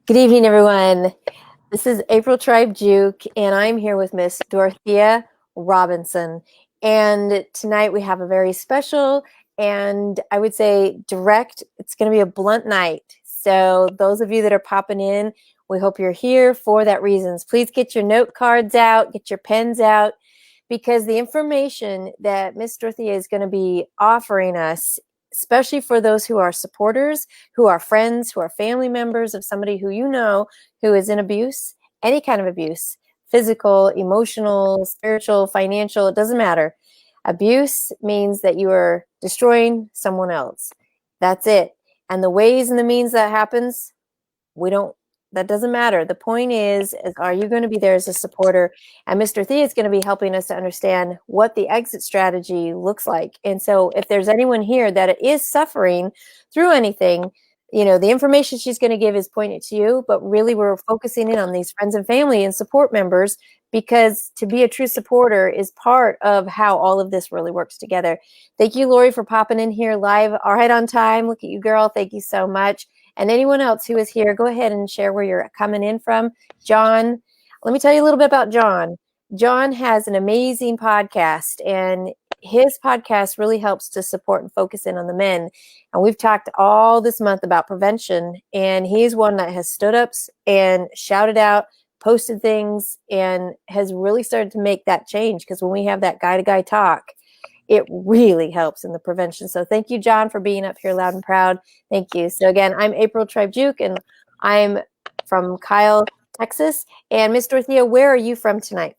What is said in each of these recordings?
Good evening, everyone. This is April Tribe Juke, and I'm here with Miss Dorothea Robinson. And tonight we have a very special and I would say direct, it's going to be a blunt night. So those of you that are popping in, we hope you're here for that reasons. Please get your note cards out, get your pens out, because the information that Miss Dorothea is going to be offering us, especially for those who are supporters, who are friends, who are family members of somebody who you know who is in abuse, any kind of abuse, physical, emotional, spiritual, financial, it doesn't matter. Abuse means that you are destroying someone else. That's it. And the ways and the means that happens, that doesn't matter. The point is are you going to be there as a supporter? And Mr. Thea is going to be helping us to understand what the exit strategy looks like. And so if there's anyone here that is suffering through anything, the information she's going to give is pointed to you, but really we're focusing in on these friends and family and support members, because to be a true supporter is part of how all of this really works together. Thank you, Lori, for popping in here live. All right, on time. Look at you, girl. Thank you so much. And anyone else who is here, go ahead and share where you're coming in from. John, let me tell you a little bit about John. John has an amazing podcast, and his podcast really helps to support and focus in on the men. And we've talked all this month about prevention, and he's one that has stood up and shouted out, posted things, and has really started to make that change, because when we have that guy-to-guy talk, it really helps in the prevention. So thank you, John, for being up here loud and proud. Thank you. So again, I'm April Tribe Juke, and I'm from Kyle, Texas. And Miss Dorothea, where are you from tonight?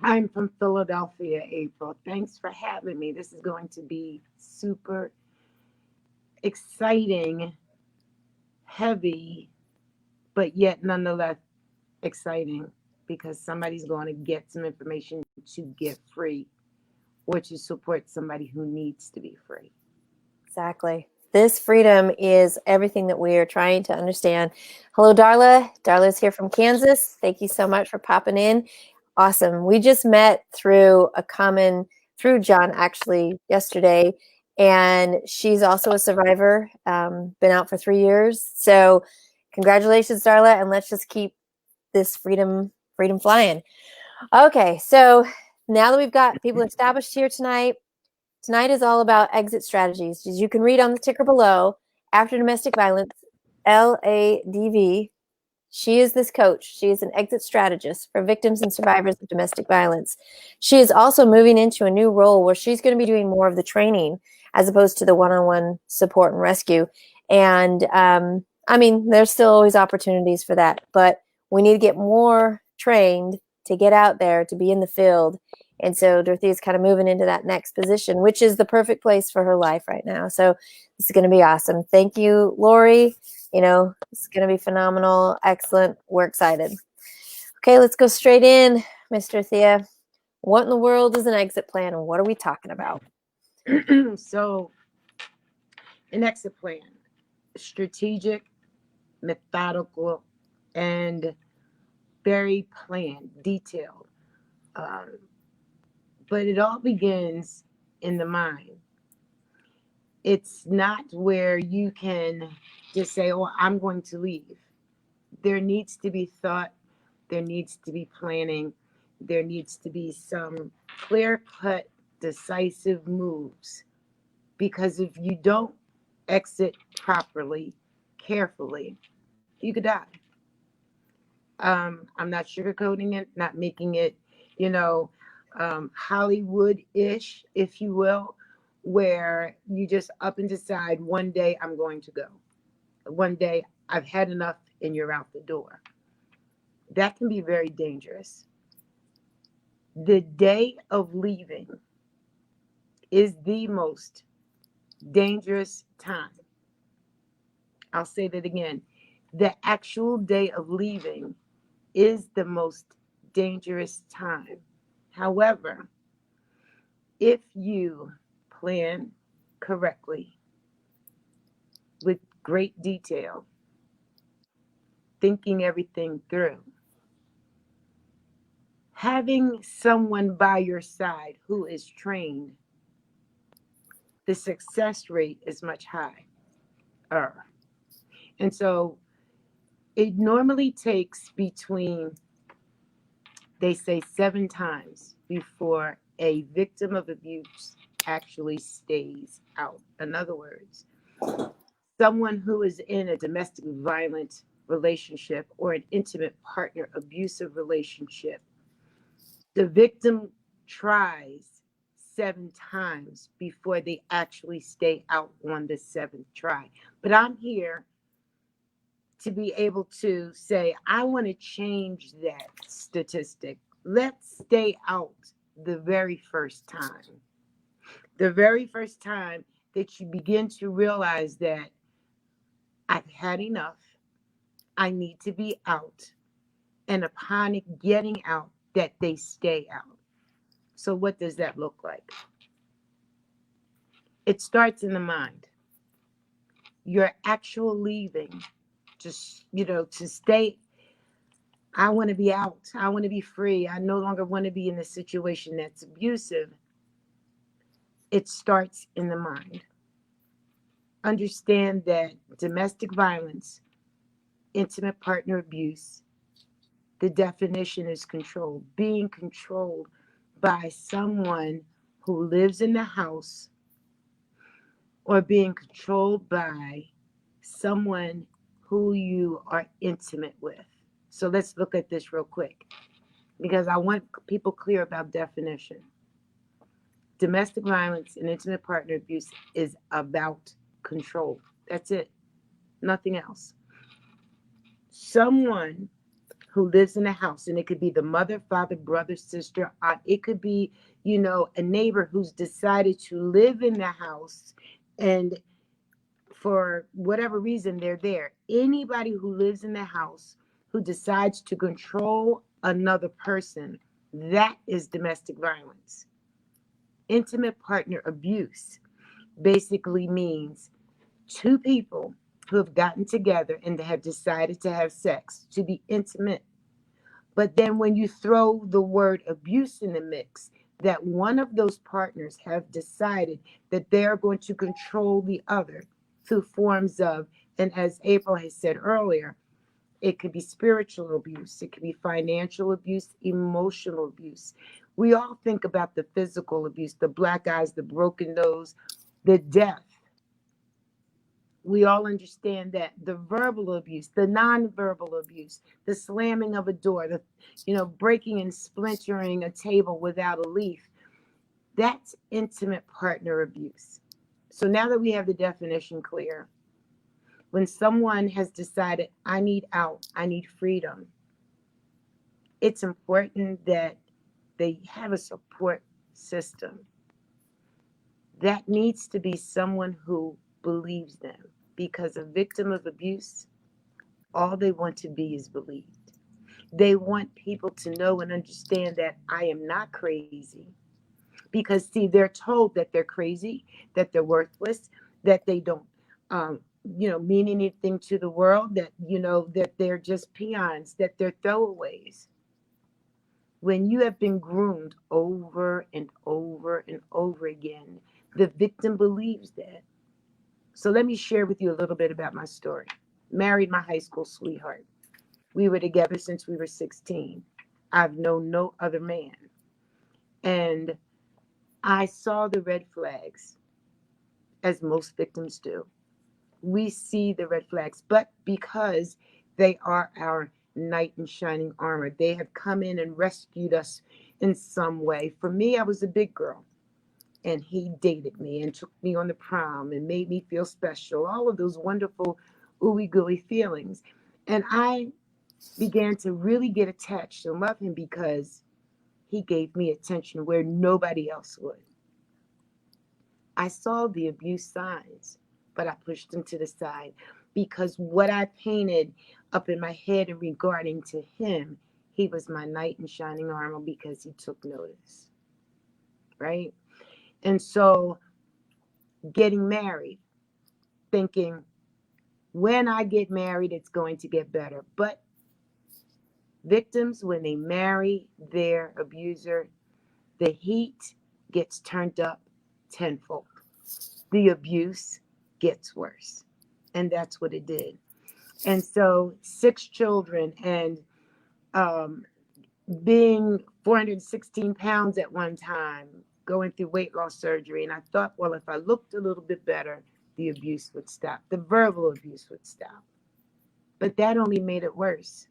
I'm from Philadelphia, April. Thanks for having me. This is going to be super exciting, heavy, but yet nonetheless exciting, because somebody's going to get some information to get free, or to support somebody who needs to be free. Exactly. This freedom is everything that we are trying to understand. Hello, Darla. Darla's here from Kansas. Thank you so much for popping in. Awesome. We just met through John actually yesterday, and she's also a survivor, been out for 3 years. So congratulations, Darla, and let's just keep this freedom flying. Okay, so now that we've got people established here tonight is all about exit strategies. As you can read on the ticker below, after domestic violence, LADV, she is this coach. She is an exit strategist for victims and survivors of domestic violence. She is also moving into a new role where she's going to be doing more of the training as opposed to the one-on-one support and rescue. And there's still always opportunities for that, but we need to get more trained to get out there, to be in the field. And so Dorothea is kind of moving into that next position, which is the perfect place for her life right now. So this is going to be awesome. Thank you, Lori. It's going to be phenomenal. Excellent. We're excited. Okay, let's go straight in, Miss Dorothea. What in the world is an exit plan, and what are we talking about? So, an exit plan, strategic, methodical, and very planned, detailed. But it all begins in the mind. It's not where you can just say, oh, I'm going to leave. There needs to be thought. There needs to be planning. There needs to be some clear-cut, decisive moves. Because if you don't exit properly, carefully, you could die. I'm not sugarcoating it, not making it, Hollywood-ish, if you will, where you just up and decide one day I'm going to go. One day I've had enough and you're out the door. That can be very dangerous. The day of leaving is the most dangerous time. I'll say that again. The actual day of leaving is the most dangerous time. However, if you plan correctly with great detail, thinking everything through, having someone by your side who is trained, the success rate is much higher. And so It normally takes between, they say, 7 times before a victim of abuse actually stays out. In other words, someone who is in a domestic violence relationship or an intimate partner abusive relationship, the victim tries 7 times before they actually stay out on the seventh try. But I'm here to be able to say, I want to change that statistic. Let's stay out the very first time. The very first time that you begin to realize that I've had enough, I need to be out. And upon it getting out, that they stay out. So, what does that look like? It starts in the mind. Your actual leaving, just, to stay. I want to be out. I want to be free. I no longer want to be in a situation that's abusive. It starts in the mind. Understand that domestic violence, intimate partner abuse, the definition is control. Being controlled by someone who lives in the house or being controlled by someone who you are intimate with. So let's look at this real quick because I want people clear about definition. Domestic violence and intimate partner abuse is about control. That's it. Nothing else. Someone who lives in a house, and it could be the mother, father, brother, sister, aunt. It could be, a neighbor who's decided to live in the house, and for whatever reason they're there. Anybody who lives in the house who decides to control another person, that is domestic violence. Intimate partner abuse basically means two people who have gotten together and have decided to have sex, to be intimate. But then when you throw the word abuse in the mix, that one of those partners have decided that they're going to control the other through forms of, and as April has said earlier, it could be spiritual abuse, it could be financial abuse, emotional abuse. We all think about the physical abuse, the black eyes, the broken nose, the death. We all understand that the verbal abuse, the nonverbal abuse, the slamming of a door, the breaking and splintering a table without a leaf, that's intimate partner abuse. So now that we have the definition clear, when someone has decided, I need out, I need freedom, it's important that they have a support system. That needs to be someone who believes them, because a victim of abuse, all they want to be is believed. They want people to know and understand that I am not crazy. Because, see, they're told that they're crazy, that they're worthless, that they don't, mean anything to the world, that they're just peons, that they're throwaways. When you have been groomed over and over and over again, the victim believes that. So let me share with you a little bit about my story. Married my high school sweetheart. We were together since we were 16. I've known no other man. And I saw the red flags, as most victims do. We see the red flags, but because they are our knight in shining armor, they have come in and rescued us in some way. For me, I was a big girl, and he dated me and took me on the prom and made me feel special, all of those wonderful ooey gooey feelings. And I began to really get attached and love him because he gave me attention where nobody else would. I saw the abuse signs, but I pushed them to the side because what I painted up in my head in regarding to him, he was my knight in shining armor because he took notice, right? And so getting married, thinking when I get married, it's going to get better. But victims, when they marry their abuser, the heat gets turned up tenfold. The abuse gets worse. And that's what it did. And so 6 children and um, being 416 pounds at one time, going through weight loss surgery. And I thought, well, if I looked a little bit better, the abuse would stop. The verbal abuse would stop. But that only made it worse.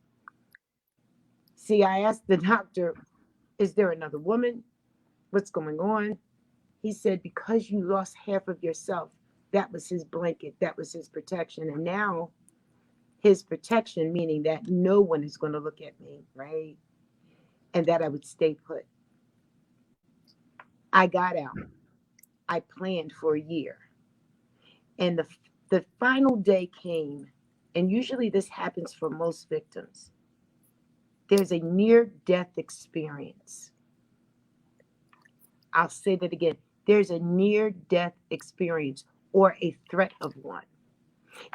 See, I asked the doctor, is there another woman? What's going on? He said, because you lost half of yourself, that was his blanket, that was his protection. And now his protection, meaning that no one is going to look at me, right? And that I would stay put. I got out. I planned for a year. And the final day came, and usually this happens for most victims. There's a near death experience. I'll say that again. There's a near death experience or a threat of one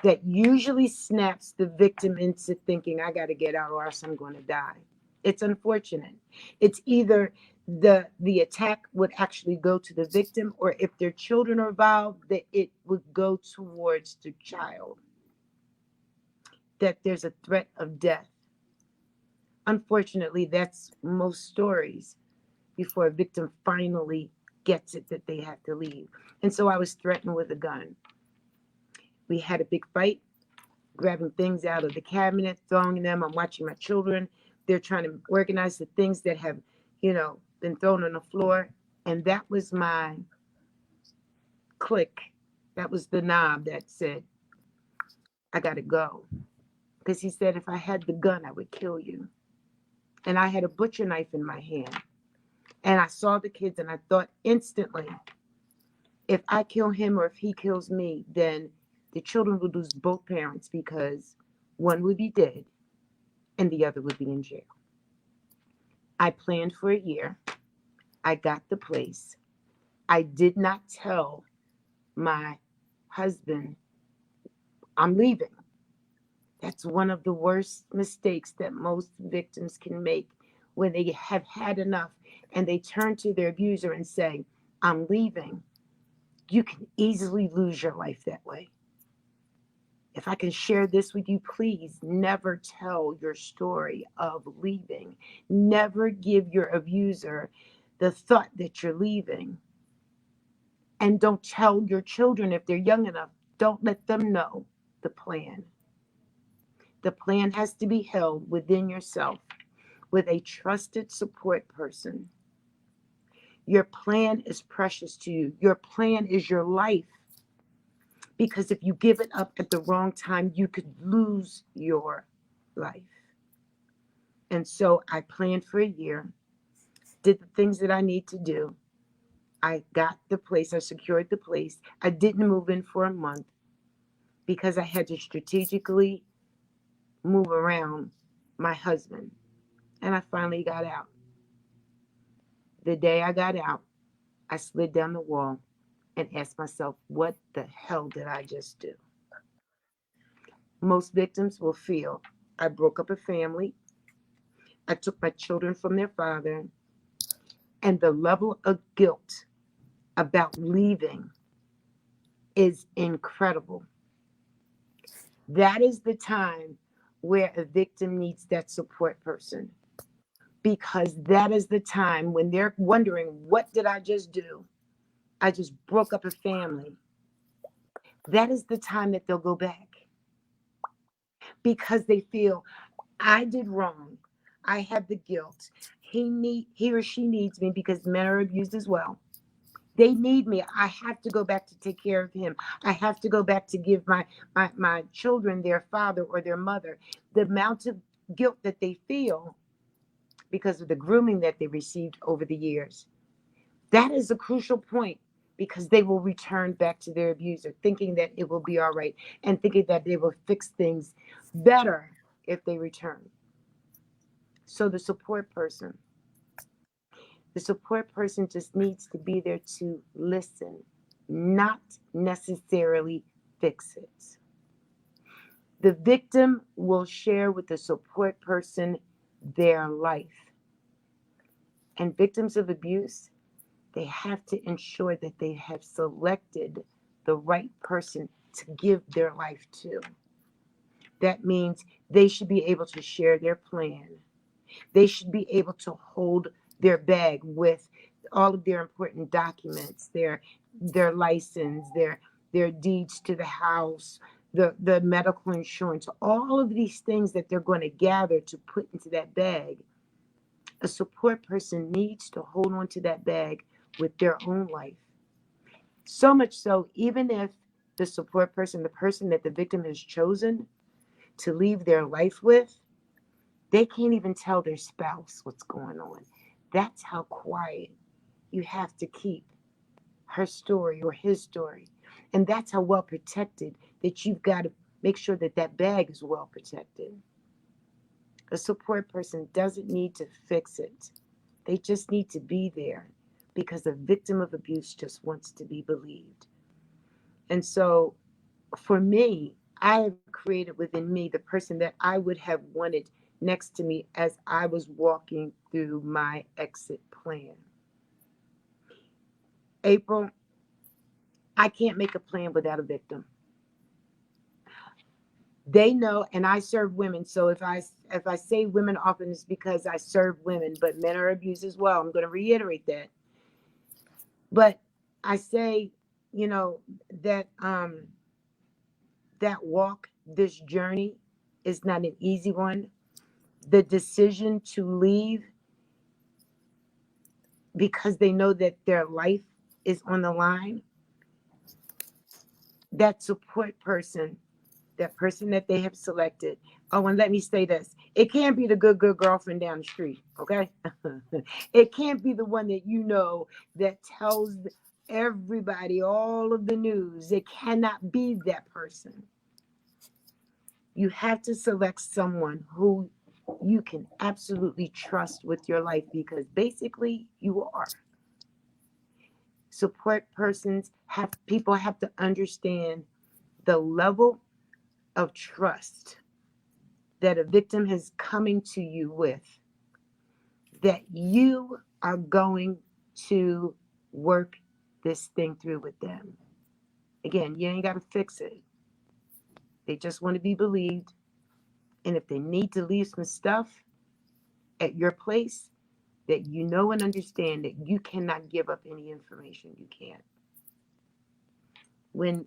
that usually snaps the victim into thinking, I got to get out or else I'm going to die. It's unfortunate. It's either the attack would actually go to the victim, or if their children are involved, that it would go towards the child, that there's a threat of death. Unfortunately, that's most stories before a victim finally gets it that they have to leave. And so I was threatened with a gun. We had a big fight, grabbing things out of the cabinet, throwing them. I'm watching my children. They're trying to organize the things that have, been thrown on the floor. And that was my click. That was the knob that said, I got to go. Because he said, if I had the gun, I would kill you. And I had a butcher knife in my hand. And I saw the kids and I thought instantly, if I kill him or if he kills me, then the children would lose both parents because one would be dead and the other would be in jail. I planned for a year. I got the place. I did not tell my husband, I'm leaving. That's one of the worst mistakes that most victims can make when they have had enough and they turn to their abuser and say, I'm leaving. You can easily lose your life that way. If I can share this with you, please never tell your story of leaving. Never give your abuser the thought that you're leaving. And don't tell your children if they're young enough. Don't let them know the plan. The plan has to be held within yourself with a trusted support person. Your plan is precious to you. Your plan is your life. Because if you give it up at the wrong time, you could lose your life. And so I planned for a year, did the things that I need to do. I got the place, I secured the place. I didn't move in for a month because I had to strategically move around my husband. And I finally got out. The day I got out, I slid down the wall and asked myself, what the hell did I just do? Most victims will feel I broke up a family. I took my children from their father, and the level of guilt about leaving is incredible. That is the time where a victim needs that support person, because that is the time when they're wondering, what did I just do? I just broke up a family. That is the time that they'll go back because they feel I did wrong. I have the guilt. He or she needs me because men are abused as well. They need me. I have to go back to take care of him. I have to go back to give my children their father or their mother. The amount of guilt that they feel because of the grooming that they received over the years. That is a crucial point because they will return back to their abuser thinking that it will be all right and thinking that they will fix things better if they return. So the support person just needs to be there to listen, not necessarily fix it. The victim will share with the support person their life. And victims of abuse, they have to ensure that they have selected the right person to give their life to. That means they should be able to share their plan. They should be able to hold their bag with all of their important documents, their license, their deeds to the house, the medical insurance, all of these things that they're going to gather to put into that bag. A support person needs to hold on to that bag with their own life. So much so, even if the support person, the person that the victim has chosen to leave their life with, they can't even tell their spouse what's going on. That's how quiet you have to keep her story or his story. And that's how well protected that you've got to make sure that that bag is well protected. A support person doesn't need to fix it. They just need to be there because the victim of abuse just wants to be believed. And so for me, I have created within me the person that I would have wanted next to me as I was walking through my exit plan. April, I can't make a plan without a victim. They know, and I serve women. So if I say women often, it's because I serve women, but men are abused as well. I'm going to reiterate that. But I say, you know, that that walk, this journey, is not an easy one. The decision to leave because they know that their life is on the line, that support person, that person that they have selected. Oh, and let me say this. It can't be the good girlfriend down the street, okay? It can't be the one that you know that tells everybody all of the news. It cannot be that person. You have to select someone who you can absolutely trust with your life because basically you are. Support persons have people have to understand the level of trust that a victim is coming to you with, that you are going to work this thing through with them. Again, you ain't got to fix it. They just want to be believed. And if they need to leave some stuff at your place, that you know and understand that you cannot give up any information. You can't. When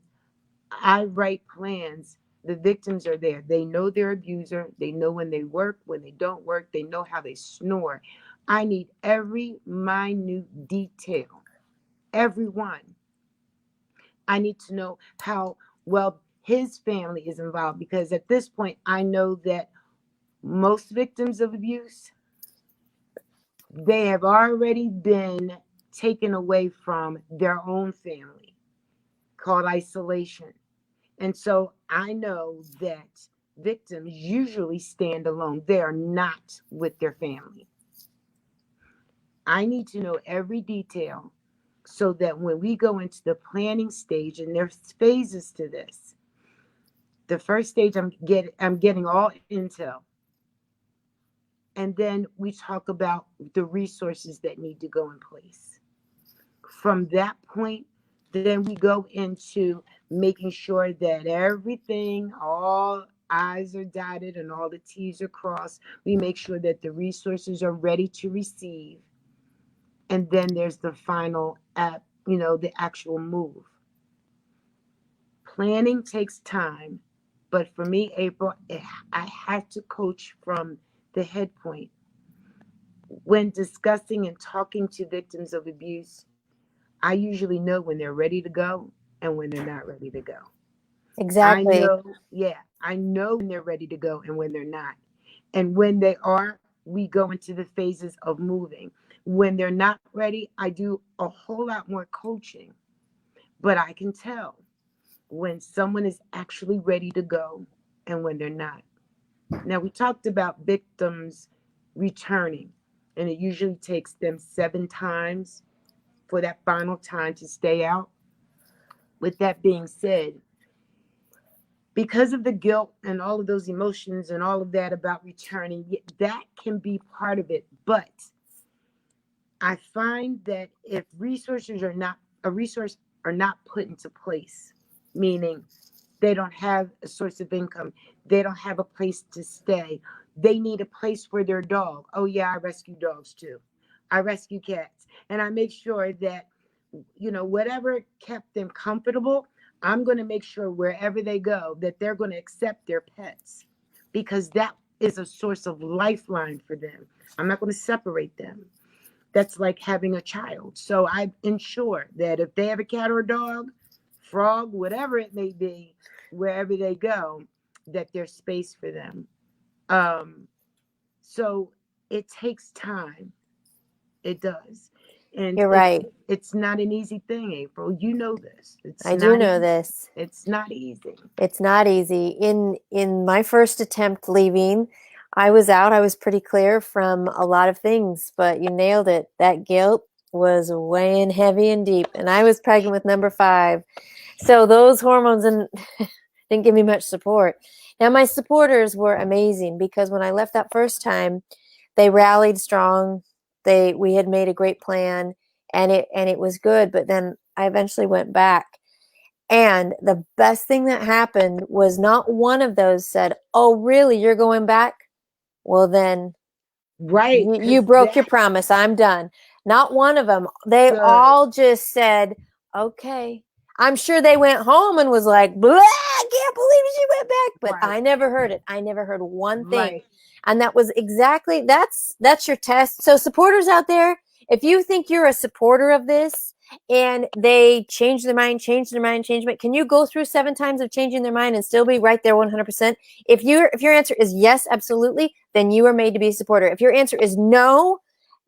I write plans, the victims are there. They know their abuser. They know when they work, when they don't work. They know how they snore. I need every minute detail, every one. I need to know how well his family is involved because at this point, I know that most victims of abuse, they have already been taken away from their own family, called isolation. And so I know that victims usually stand alone. They are not with their family. I need to know every detail so that when we go into the planning stage, and there's phases to this. The first stage, I'm getting all intel, and then we talk about the resources that need to go in place. From that point, then we go into making sure that everything, all I's are dotted and all the T's are crossed. We make sure that the resources are ready to receive. And then there's the final app, the actual move. Planning takes time. But for me, April, I have to coach from the head point. When discussing and talking to victims of abuse, I usually know when they're ready to go and when they're not ready to go. I Exactly. know, yeah, I know when they're ready to go and when they're not. And when they are, we go into the phases of moving. When they're not ready, I do a whole lot more coaching, but I can tell when someone is actually ready to go and when they're not. Now, we talked about victims returning, and it usually takes them 7 times for that final time to stay out. With that being said, because of the guilt and all of those emotions and all of that about returning, that can be part of it. But I find that if resources are not a resource are not put into place, meaning They don't have a source of income. They don't have a place to stay. They need a place for their dog. Oh, yeah, I rescue dogs too. I rescue cats. And I make sure that, whatever kept them comfortable, I'm going to make sure wherever they go that they're going to accept their pets, because that is a source of lifeline for them. I'm not going to separate them. That's like having a child. So I ensure that if they have a cat or a dog, frog, whatever it may be, wherever they go, that there's space for them. Um, so it takes time. It does. And You're right. it's not an easy thing, April. You know this. It's I do not know easy. this. It's not easy. It's not easy. In my first attempt leaving, I was out. I was pretty clear from a lot of things, but you nailed it. That guilt was weighing heavy and deep, and I was pregnant with number 5. So those hormones didn't give me much support. Now my supporters were amazing, because when I left that first time, they rallied strong. We had made a great plan, and it was good. But then I eventually went back. And the best thing that happened was not one of those said, "Oh, really? You're going back? Well, then Right. you Because broke your that's promise. I'm done." Not one of them. They good. all just said, "Okay." I'm sure they went home and was like, "Blah, I can't believe she went back." But Right. I never heard it. I never heard one thing. Right. And that was exactly, that's your test. So supporters out there, if you think you're a supporter of this and they change their mind, can you go through 7 times of changing their mind and still be right there 100%? If your answer is yes, absolutely, then you are made to be a supporter. If your answer is no,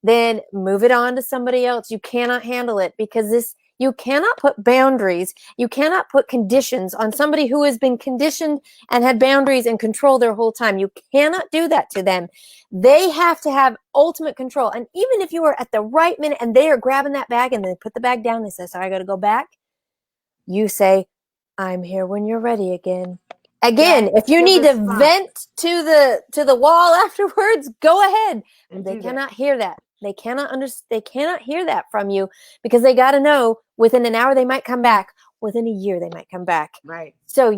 then move it on to somebody else. You cannot handle it, because you cannot put boundaries. You cannot put conditions on somebody who has been conditioned and had boundaries and control their whole time. You cannot do that to them. They have to have ultimate control. And even if you are at the right minute and they are grabbing that bag and they put the bag down, they say, "Sorry, I got to go back." You say, "I'm here when you're ready again." Again, That's if you the need to response. vent to the wall afterwards, go ahead. And They do that. cannot hear that. They cannot hear that from you, because they got to know within an hour they might come back, within a year they might come back. Right. So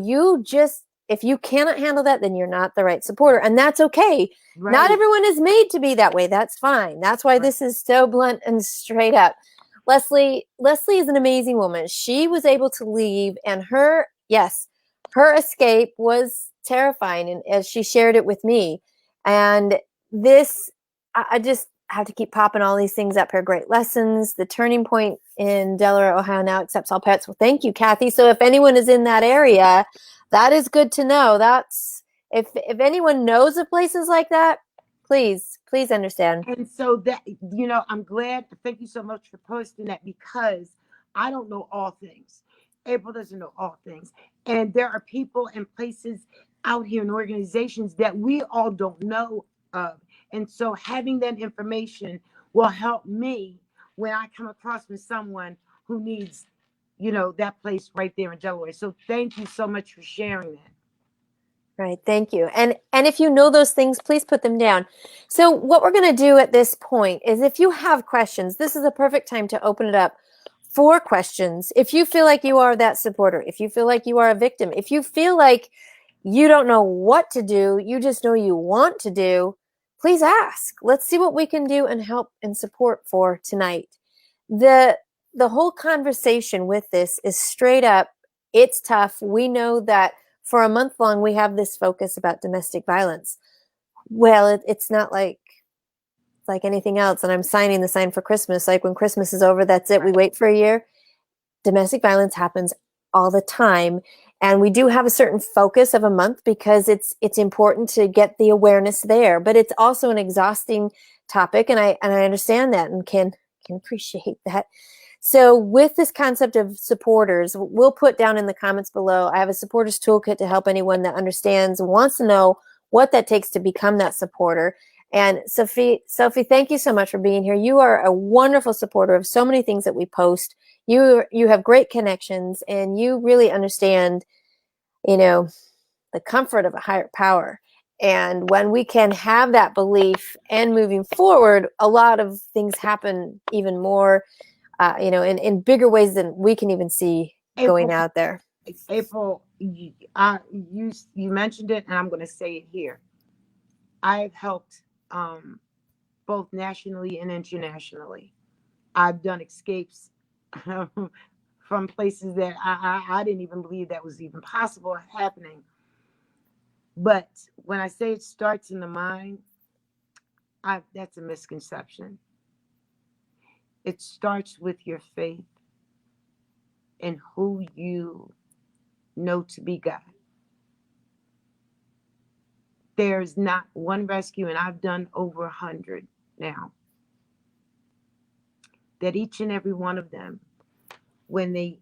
if you cannot handle that, then you're not the right supporter, and that's okay. Not Right. everyone is made to be that way. That's fine. That's why Right. this is so blunt and straight up. Leslie is an amazing woman. She was able to leave, and her escape was terrifying, and as she shared it with me. And this, I just have to keep popping all these things up here. Great lessons. The Turning Point in Delaware, Ohio now accepts all pets. Well, thank you, Kathy. So if anyone is in that area, that is good to know. That's, if anyone knows of places like that, please understand. And so that, I'm glad. Thank you so much for posting that, because I don't know all things. April doesn't know all things. And there are people and places out here and organizations that we all don't know of. And so having that information will help me when I come across with someone who needs, that place right there in Delaware. So thank you so much for sharing that. Right, thank you. And if you know those things, please put them down. So what we're going to do at this point is, if you have questions, this is a perfect time to open it up for questions. If you feel like you are that supporter, if you feel like you are a victim, if you feel like you don't know what to do, you just know you want to do, please ask. Let's see what we can do and help and support for tonight. The whole conversation with this is straight up, it's tough. We know that for a month long, we have this focus about domestic violence. Well, it's not like anything else. And I'm signing the sign for Christmas. Like, when Christmas is over, that's it. We wait for a year. Domestic violence happens all the time. And we do have a certain focus of a month, because it's important to get the awareness there. But it's also an exhausting topic. And I understand that and can appreciate that. So with this concept of supporters, we'll put down in the comments below, I have a supporters toolkit to help anyone that understands and wants to know what that takes to become that supporter. And Sophie, thank you so much for being here. You are a wonderful supporter of so many things that we post. You have great connections, and you really understand, the comfort of a higher power. And when we can have that belief and moving forward, a lot of things happen even more, in bigger ways than we can even see going April, out there. April, you mentioned it, and I'm going to say it here. I've helped both nationally and internationally. I've done escapes from places that I didn't even believe that was even possible happening. But when I say it starts in the mind, that's a misconception. It starts with your faith and who you know to be God. There's not one rescue, and I've done over 100 now, that each and every one of them, when they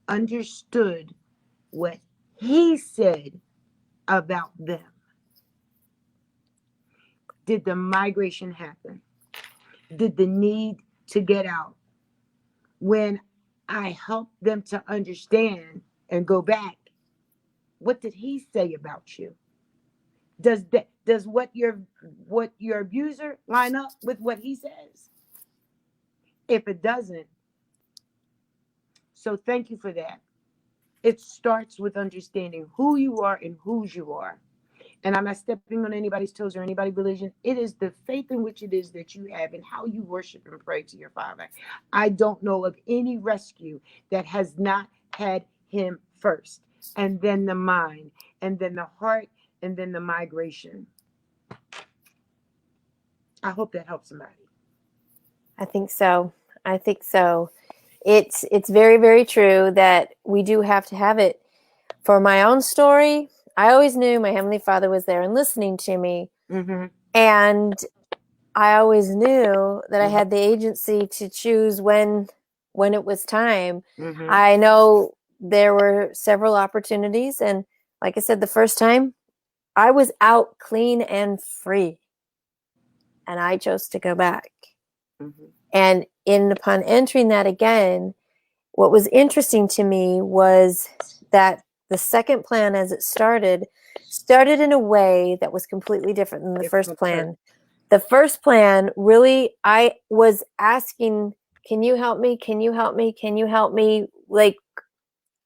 understood what He said about them, did the migration happen? Did the need to get out? When I helped them to understand and go back, what did He say about you? Does what your abuser line up with what He says? If it doesn't, so thank you for that. It starts with understanding who you are and whose you are. And I'm not stepping on anybody's toes or anybody's religion. It is the faith in which it is that you have and how you worship and pray to your Father. I don't know of any rescue that has not had Him first, and then the mind, and then the heart, and then the migration. I hope that helps somebody. I think so. I think so. It's very, very true that we do have to have it. For my own story, I always knew my Heavenly Father was there and listening to me. Mm-hmm. And I always knew that I Mm-hmm. had the agency to choose when it was time. Mm-hmm. I know there were several opportunities, and like I said, the first time I was out clean and free, and I chose to go back. Mm-hmm. And upon entering that again, what was interesting to me was that the second plan, as it started in a way that was completely different than the first plan. The first plan, really, I was asking, can you help me? Can you help me? Can you help me? Like,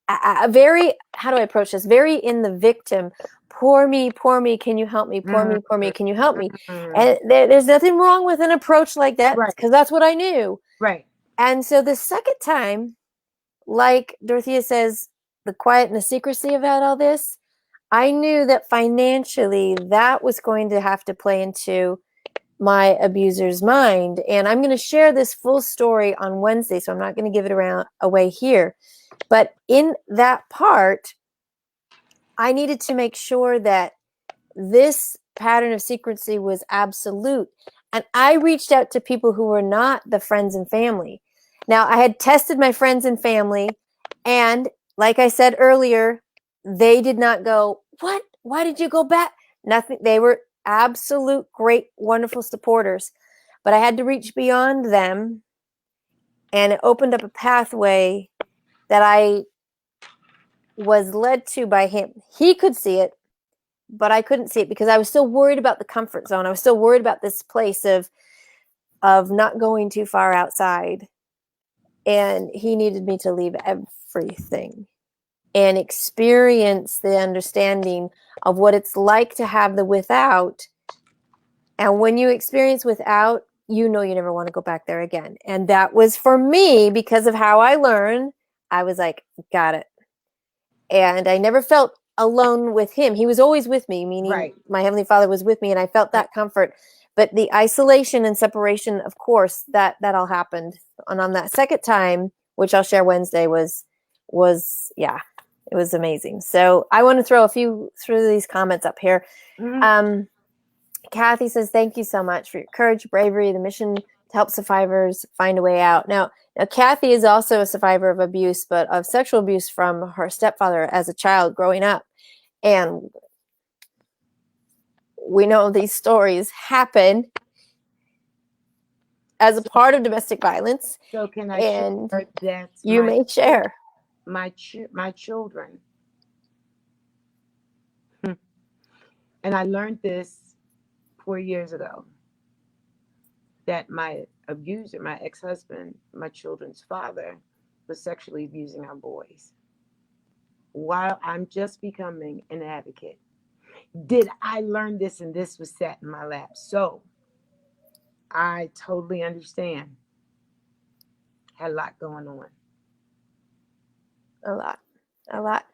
a very, how do I approach this? Very in the victim. Poor me, can you help me? Poor me, can you help me? Mm-hmm. And there's nothing wrong with an approach like that, Right. because that's what I knew. Right. And so the second time, like Dorothea says, the quiet and the secrecy about all this, I knew that financially that was going to have to play into my abuser's mind. And I'm going to share this full story on Wednesday, so I'm not going to give it away here. But in that part, I needed to make sure that this pattern of secrecy was absolute. And I reached out to people who were not the friends and family. Now, I had tested my friends and family, and like I said earlier, they did not go, "What? Why did you go back?" Nothing. They were absolute great, wonderful supporters. But I had to reach beyond them, and it opened up a pathway that I was led to by him. He could see it, but I couldn't see it because I was still worried about the comfort zone. I was still worried about this place of not going too far outside. And he needed me to leave everything and experience the understanding of what it's like to have the without. And when you experience without, you know you never want to go back there again. And that was for me because of how I learned. I was like, got it. And I never felt alone with him. He was always with me, meaning Right. my Heavenly Father was with me, and I felt that comfort. But the isolation and separation, of course, that all happened. And on that second time, which I'll share Wednesday, was yeah, it was amazing. So I want to throw a few through these comments up here. Mm-hmm. Kathy says, thank you so much for your courage, bravery, the mission to help survivors find a way out. Now, Kathy is also a survivor of abuse, but of sexual abuse from her stepfather as a child growing up. And we know these stories happen as a part of domestic violence. So can I share And that you may share. my children, and I learned this 4 years ago, that my abuser, my ex-husband, my children's father, was sexually abusing our boys. while I'm just becoming an advocate, did I learn this and this was sat in my lap? So I totally understand. Had a lot going on. A lot. A lot.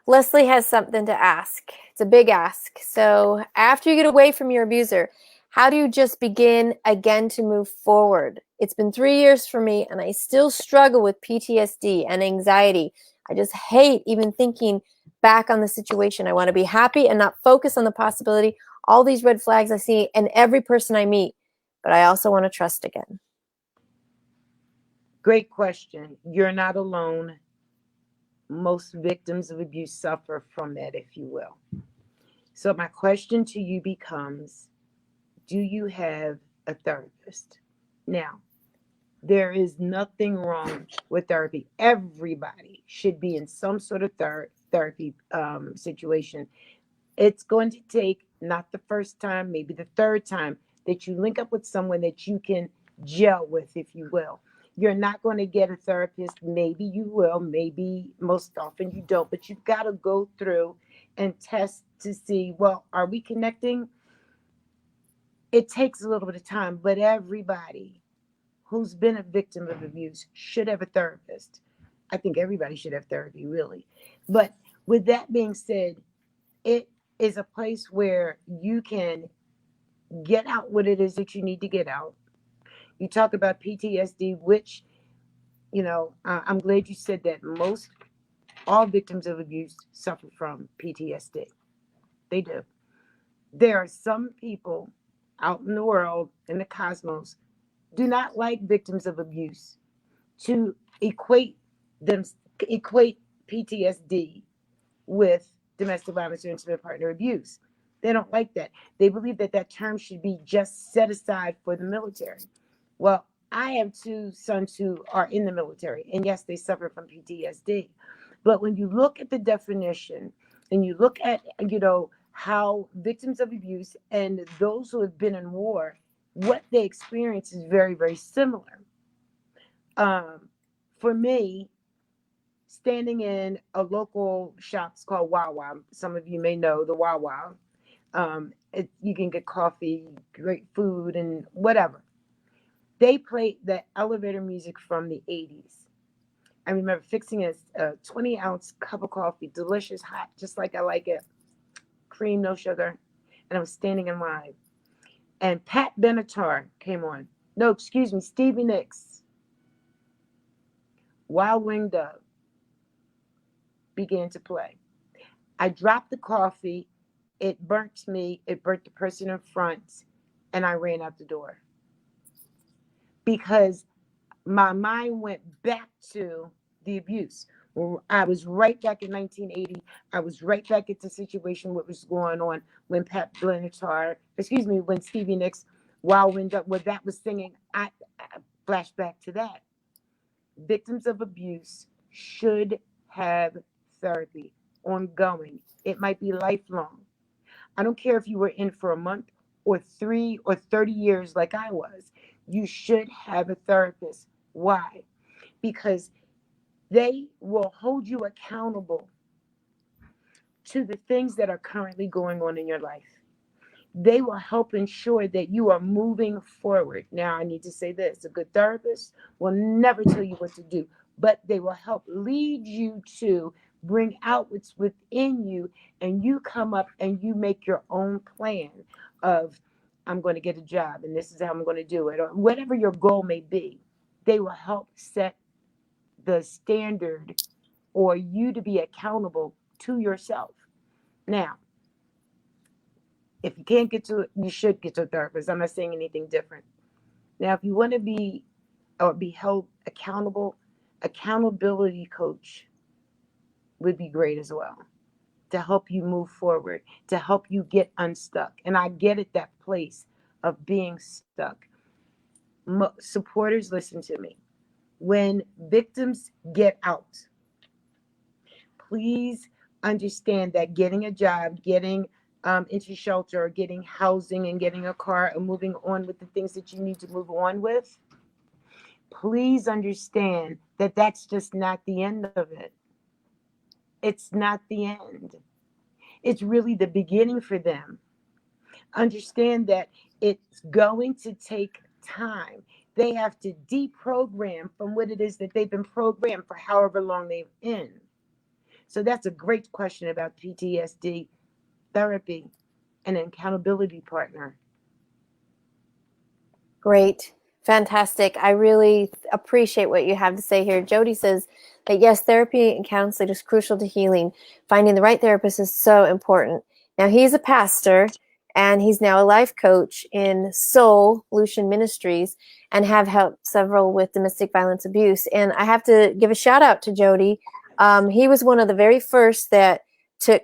Leslie has something to ask. It's a big ask. So, after you get away from your abuser, how do you just begin again to move forward? It's been 3 years for me, and I still struggle with PTSD and anxiety. I just hate even thinking back on the situation. I want to be happy and not focus on the possibility, all these red flags I see in every person I meet, but I also want to trust again. Great question. You're not alone. Most victims of abuse suffer from that, if you will. So, my question to you becomes, do you have a therapist? Now, there is nothing wrong with therapy. Everybody should be in some sort of therapy situation. It's going to take not the first time, maybe the third time that you link up with someone that you can gel with, if you will. You're not going to get a therapist. Maybe you will, maybe most often you don't, but you've got to go through and test to see, well, are we connecting? It takes a little bit of time, but everybody who's been a victim of abuse should have a therapist. I think everybody should have therapy, really. But with that being said, it is a place where you can get out what it is that you need to get out. You talk about PTSD, which, I'm glad you said that. Most all victims of abuse suffer from PTSD. They do. There are some people out in the world, in the cosmos, do not like victims of abuse to them equate PTSD with domestic violence or intimate partner abuse. They don't like that. They believe that that term should be just set aside for the military. Well, I have two sons who are in the military, and yes, they suffer from PTSD. But when you look at the definition and you look at, how victims of abuse and those who have been in war, what they experience is very, very similar. Um, for me, standing in a local shop, it's called Wawa. Some of you may know the Wawa. You can get coffee, great food, and whatever. They played the elevator music from the 80s. I remember fixing a 20-ounce cup of coffee, delicious, hot, just like I like it, cream, no sugar. And I was standing in line. And Pat Benatar came on. No, excuse me, Stevie Nicks, Wild Wing Dove began to play. I dropped the coffee. It burnt me. It burnt the person in front. And I ran out the door because my mind went back to the abuse. I was right back in 1980. I was right back at the situation what was going on when when Stevie Nicks, Wild Wind Up, what that was singing. I flashed back to that. Victims of abuse should have therapy ongoing. It might be lifelong. I don't care if you were in for a month or 3 or 30 years like I was. You should have a therapist. Why? Because they will hold you accountable to the things that are currently going on in your life. They will help ensure that you are moving forward. Now, I need to say this, a good therapist will never tell you what to do, but they will help lead you to bring out what's within you, and you come up and you make your own plan of, I'm going to get a job and this is how I'm going to do it, or whatever your goal may be. They will help set the standard or you to be accountable to yourself. Now, if you can't get to it, you should get to a therapist. I'm not saying anything different. Now, if you want to be or be held accountable, accountability coach would be great as well to help you move forward, to help you get unstuck. And I get at that place of being stuck. Supporters, listen to me. When victims get out, please understand that getting a job, getting into shelter, getting housing, and getting a car, and moving on with the things that you need to move on with, please understand that that's just not the end of it. It's not the end. It's really the beginning for them. Understand that it's going to take time. They have to deprogram from what it is that they've been programmed for however long they've been. So that's a great question about PTSD therapy and an accountability partner. Great. Fantastic. I really appreciate what you have to say here. Jody says that yes, therapy and counseling is crucial to healing. Finding the right therapist is so important. Now, he's a pastor and he's now a life coach in Soul Lucian Ministries and have helped several with domestic violence abuse. And I have to give a shout out to Jody. He was one of the very first that took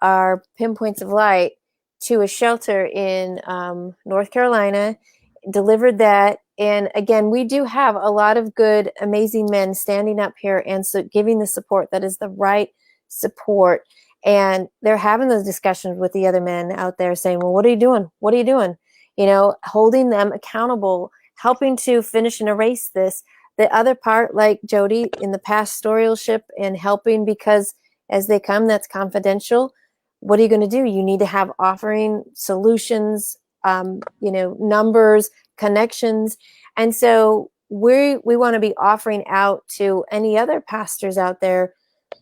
our Pinpoints of Light to a shelter in North Carolina, delivered that. And again, we do have a lot of good, amazing men standing up here and so giving the support that is the right support. And they're having those discussions with the other men out there saying, well, what are you doing? What are you doing? You know, holding them accountable, helping to finish and erase this. The other part, like Jody, in the pastoralship and helping, because as they come, that's confidential. What are you going to do? You need to have offering solutions, numbers, connections. And so we want to be offering out to any other pastors out there.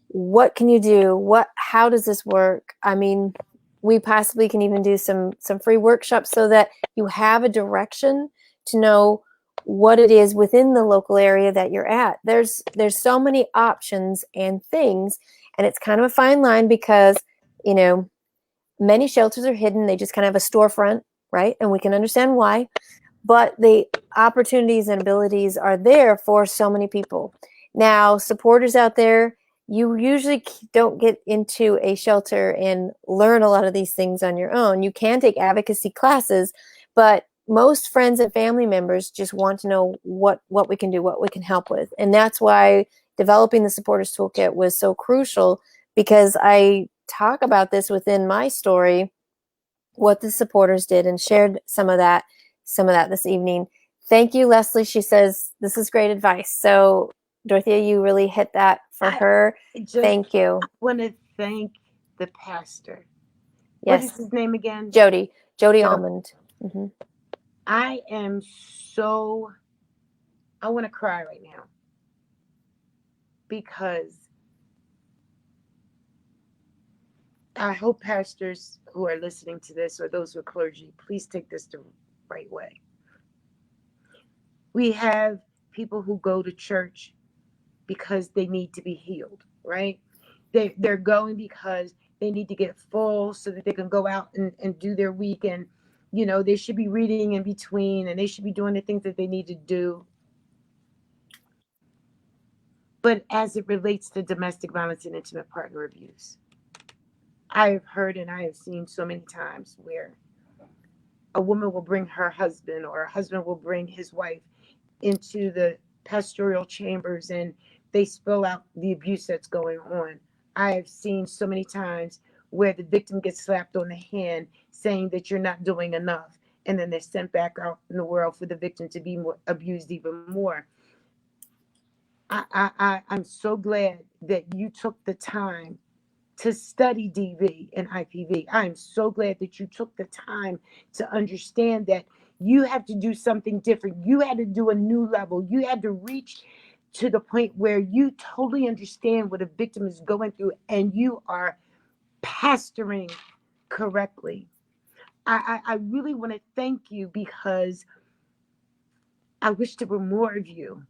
What can you do? How does this work? I mean, we possibly can even do some free workshops so that you have a direction to know what it is within the local area that you're at. There's so many options and things, and it's kind of a fine line because, many shelters are hidden. They just kind of have a storefront, right? And we can understand why. But the opportunities and abilities are there for so many people. Now, supporters out there, you usually don't get into a shelter and learn a lot of these things on your own. You can take advocacy classes, but most friends and family members just want to know what we can do, what we can help with. And that's why developing the Supporters Toolkit was so crucial, because I talk about this within my story, what the supporters did, and shared some of that this evening. Thank you, Leslie. She says, this is great advice. So, Dorothea, you really hit that for her. Thank you. I want to thank the pastor. Yes. What is his name again? Jody Almond. Mm-hmm. I want to cry right now because I hope pastors who are listening to this, or those who are clergy, please take this the right way. We have people who go to church because they need to be healed, right? They're going because they need to get full so that they can go out and do their week. And, they should be reading in between, and they should be doing the things that they need to do. But as it relates to domestic violence and intimate partner abuse, I have heard and I have seen so many times where a woman will bring her husband, or a husband will bring his wife into the pastoral chambers, and they spill out the abuse that's going on. I have seen so many times where the victim gets slapped on the hand saying that you're not doing enough, and then they're sent back out in the world for the victim to be abused even more. I'm so glad that you took the time to study DV and IPV. I'm so glad that you took the time to understand that you have to do something different. You had to do a new level. You had to reach to the point where you totally understand what a victim is going through, and you are pastoring correctly. I really want to thank you, because I wish there were more of you.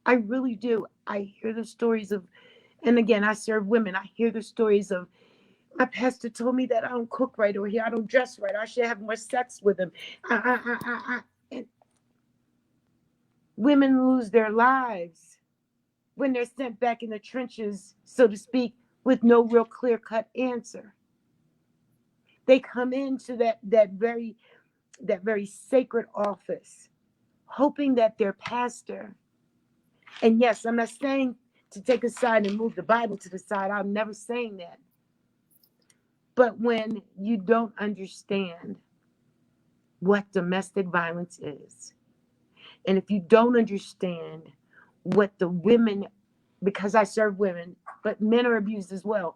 I really do. I hear the stories of, and again, I serve women. I hear the stories of, my pastor told me that I don't cook right, or I don't dress right. I should have more sex with him. And women lose their lives when they're sent back in the trenches, so to speak, with no real clear-cut answer. They come into that very sacred office, hoping that their pastor, and yes, I'm not saying to take a side and move the Bible to the side. I'm never saying that. But when you don't understand what domestic violence is, and if you don't understand what the women, because I serve women, but men are abused as well.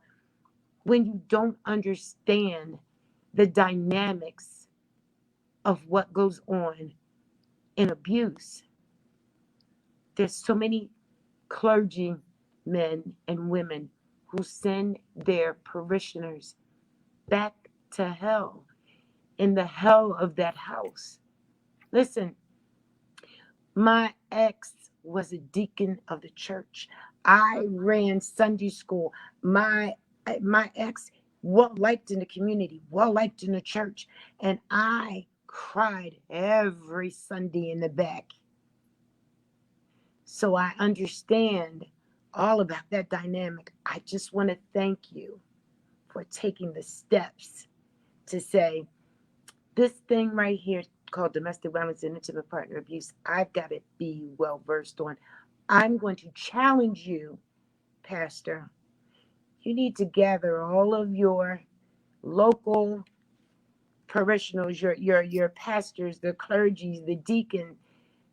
When you don't understand the dynamics of what goes on in abuse, there's so many clergy men and women who send their parishioners back to hell, in the hell of that house. Listen, my ex was a deacon of the church. I ran Sunday school. My ex, well liked in the community, well liked in the church, and I cried every Sunday in the back. So I understand all about that dynamic. I just want to thank you for taking the steps to say, this thing right here called domestic violence and intimate partner abuse, I've got to be well versed on. I'm going to challenge you, Pastor. You need to gather all of your local parishioners, your pastors, the clergy, the deacon,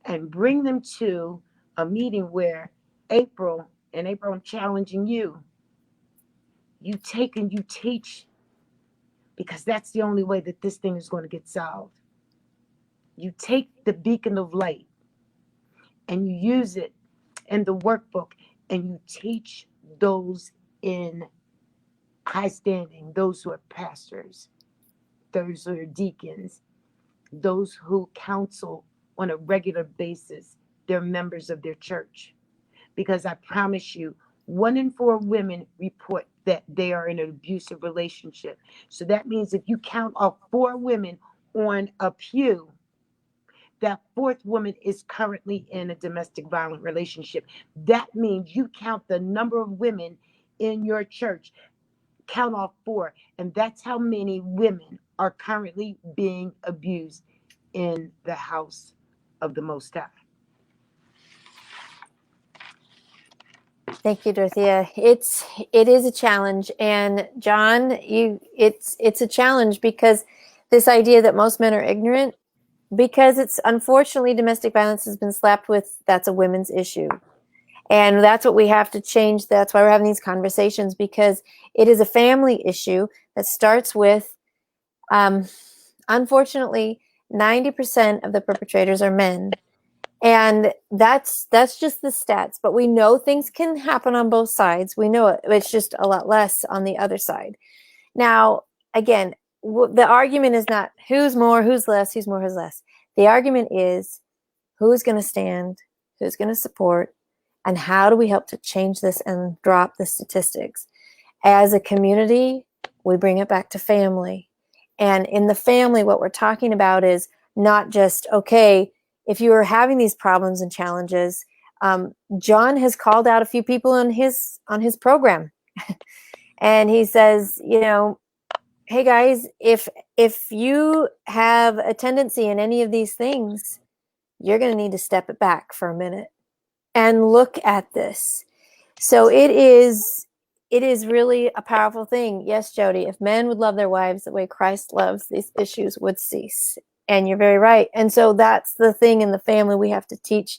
and bring them to a meeting where April, I'm challenging you. You take and you teach, because that's the only way that this thing is going to get solved. You take the beacon of light and you use it in the workbook, and you teach those in high standing, those who are pastors, those who are deacons, those who counsel on a regular basis their members of their church. Because I promise you, 1 in 4 women report that they are in an abusive relationship. So that means if you count off 4 women on a pew, that 4th woman is currently in a domestic violent relationship. That means you count the number of women in your church, count off 4, and that's how many women are currently being abused in the house of the Most High. Thank you, Dorothea. It is a challenge, and John, it's a challenge because this idea that most men are ignorant, because it's unfortunately domestic violence has been slapped with that's a women's issue, and that's what we have to change. That's why we're having these conversations, because it is a family issue that starts with, unfortunately, 90% of the perpetrators are men. And that's just the stats, but we know things can happen on both sides. We know it. It's just a lot less on the other side. Now, again, the argument is not who's more, who's less, who's more, who's less. The argument is who's going to stand, who's going to support, and how do we help to change this and drop the statistics. As a community, we bring it back to family. And in the family, what we're talking about is not just, okay, if you are having these problems and challenges, John has called out a few people on his program, and he says, hey guys, if you have a tendency in any of these things, you're going to need to step it back for a minute and look at this. So it is really a powerful thing. Yes, Jody, if men would love their wives the way Christ loves, these issues would cease. And you're very right. And so that's the thing in the family. We have to teach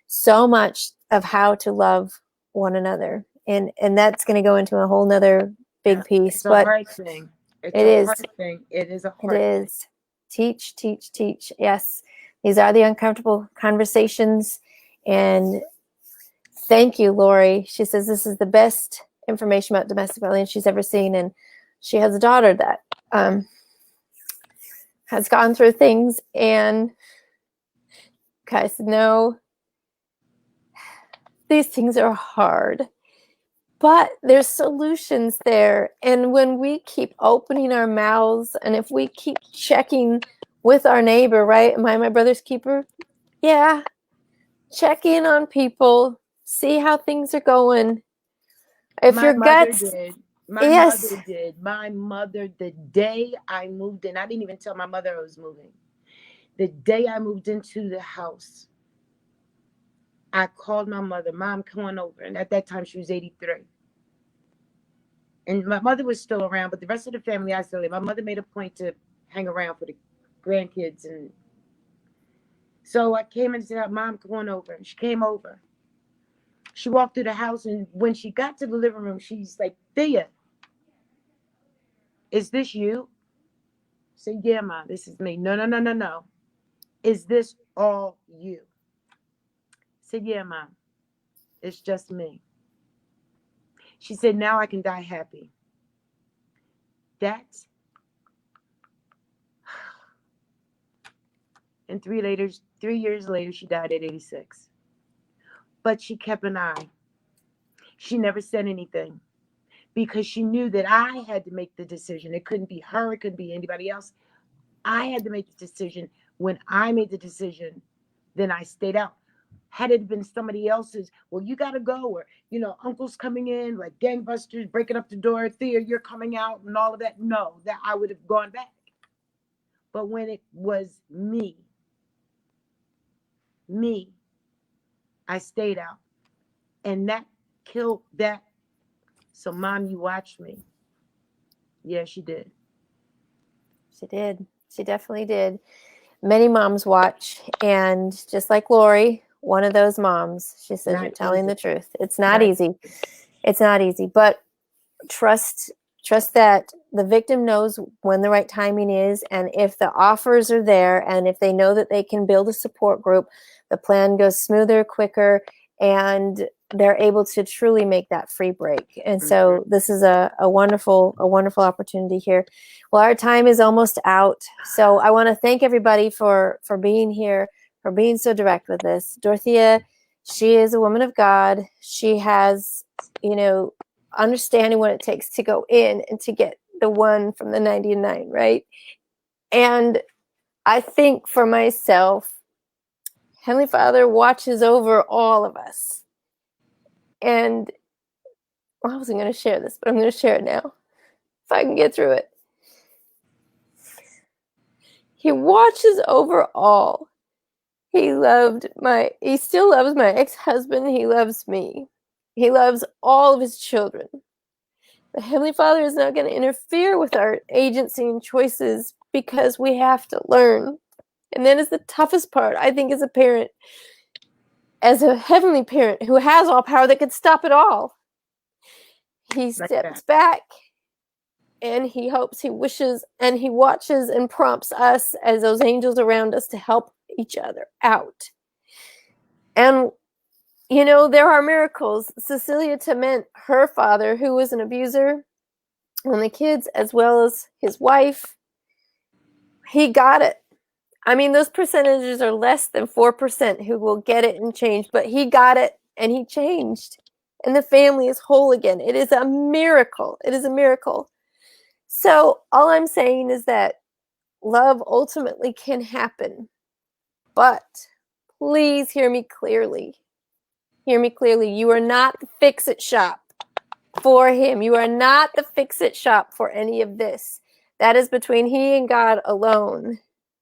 so much of how to love one another. And that's going to go into a whole nother big piece. It's a hard thing. It's a hard thing. It is a hard thing. It is. Teach, teach, teach. Yes. These are the uncomfortable conversations. And thank you, Lori. She says this is the best information about domestic violence she's ever seen. And she has a daughter that has gone through things, and guys know these things are hard, but there's solutions there. And when we keep opening our mouths, and if we keep checking with our neighbor, right? Am I my brother's keeper? Yeah. Check in on people, see how things are going. If my your mother guts did. My yes mother did. My mother, the day I moved in, I didn't even tell my mother I was moving. The day I moved into the house, I called my mother, Mom, come on over. And at that time, she was 83. And my mother was still around, but the rest of the family isolated. My mother made a point to hang around for the grandkids. And so I came and said, Mom, come on over. And she came over. She walked through the house, and when she got to the living room, she's like, Thea, is this you? I said, yeah, Ma, this is me. No, no, no, no, no. Is this all you? I said, yeah, Ma, it's just me. She said, now I can die happy. That's, and 3 years later, she died at 86. But she kept an eye. She never said anything because she knew that I had to make the decision. It couldn't be her, it couldn't be anybody else. I had to make the decision. When I made the decision, then I stayed out. Had it been somebody else's, well, you got to go, or, uncle's coming in like gangbusters, breaking up the door, Thea, you're coming out, and all of that. No, that I would have gone back. But when it was me, I stayed out. And that killed that. So, Mom, you watched me. Yeah, she did. She did. She definitely did. Many moms watch, and just like Lori, one of those moms, she says, Not you're telling easy. the truth. It's not Not easy. It's not easy, but trust that the victim knows when the right timing is, and if the offers are there, and if they know that they can build a support group, the plan goes smoother, quicker, and they're able to truly make that free break. And so this is a wonderful opportunity here. Well, our time is almost out, so I want to thank everybody for being here, for being so direct with this. Dorothea, she is a woman of God. She has, understanding what it takes to go in and to get the one from the 99, right? And I think for myself, Heavenly Father watches over all of us. And I wasn't going to share this, but I'm going to share it now, if I can get through it. He watches over all. He still loves my ex-husband. He loves me. He loves all of his children. The Heavenly Father is not going to interfere with our agency and choices because we have to learn. And that is the toughest part, I think, as a parent, as a heavenly parent who has all power that could stop it all. He steps back, and he hopes, he wishes, and he watches and prompts us as those angels around us to help each other out. And, there are miracles. Cecilia Tement, her father, who was an abuser on the kids, as well as his wife, he got it. I mean, those percentages are less than 4% who will get it and change, but he got it and he changed. And the family is whole again. It is a miracle. It is a miracle. So all I'm saying is that love ultimately can happen. But please hear me clearly. Hear me clearly. You are not the fix-it shop for him. You are not the fix-it shop for any of this. That is between he and God alone.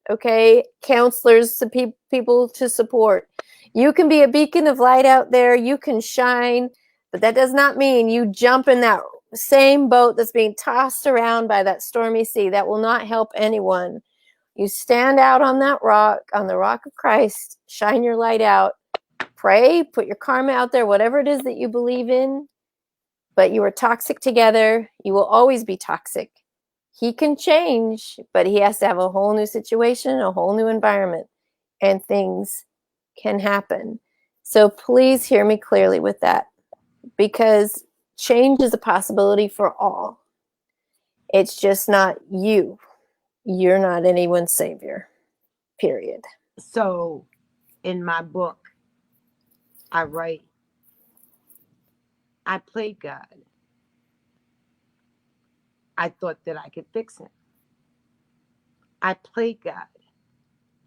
Okay? Counselors, people to support. You can be a beacon of light out there. You can shine. But that does not mean you jump in that same boat that's being tossed around by that stormy sea. That will not help anyone. You stand out on that rock, on the rock of Christ. Shine your light out. Pray. Put your karma out there. Whatever it is that you believe in. But you are toxic together. You will always be toxic. He can change, but he has to have a whole new situation, a whole new environment, and things can happen. So please hear me clearly with that, because change is a possibility for all. It's just not you. You're not anyone's savior, period. So in my book, I write, I played God. I thought that I could fix him. I played God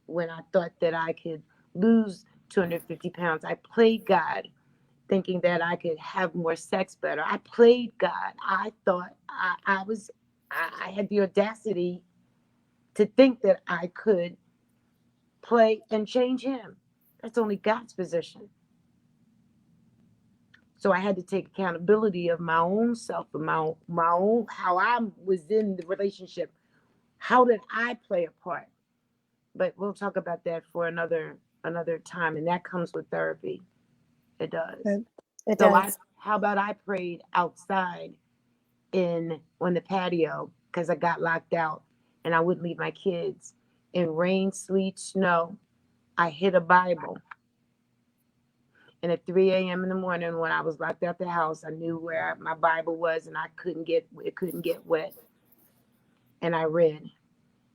when I thought that I could lose 250 pounds. I played God thinking that I could have more sex better. I played God. I thought I had the audacity to think that I could play and change him. That's only God's position. So I had to take accountability of my own self and my own how I was in the relationship. How did I play a part? But we'll talk about that for another time, and that comes with therapy. It does. It So does. how about I prayed outside in on the patio because I got locked out and I wouldn't leave my kids. In rain, sleet, snow, I hid a Bible. And at 3 a.m. in the morning, when I was locked out the house, I knew where my Bible was, and it couldn't get wet. And I read,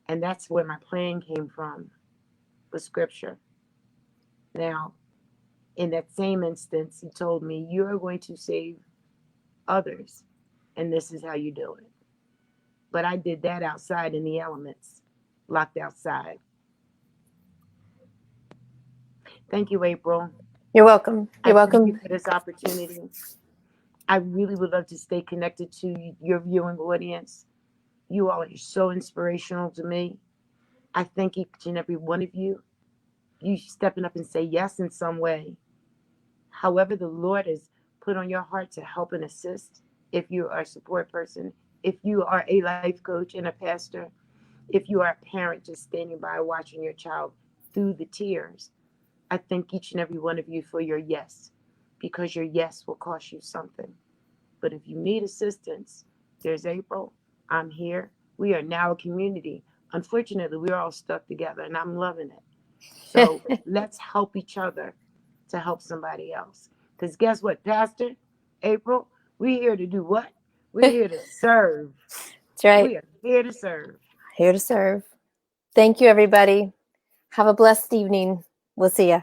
and that's where my plan came from, was Scripture. Now, in that same instance, he told me, "You are going to save others, and this is how you do it." But I did that outside in the elements, locked outside. Thank you, April. You're welcome. I You're thank you welcome. for this opportunity. I really would love to stay connected to your viewing audience. You all are so inspirational to me. I thank each and every one of you. You stepping up and say yes in some way. However, the Lord has put on your heart to help and assist. If you are a support person, if you are a life coach and a pastor, if you are a parent just standing by watching your child through the tears, I thank each and every one of you for your yes, because your yes will cost you something. But if you need assistance, there's April. I'm here. We are now a community. Unfortunately, we're all stuck together, and I'm loving it. So let's help each other to help somebody else. Because guess what, Pastor April? We're here to do what? We're here to serve. That's right. We are here to serve. Here to serve. Thank you, everybody. Have a blessed evening. We'll see ya.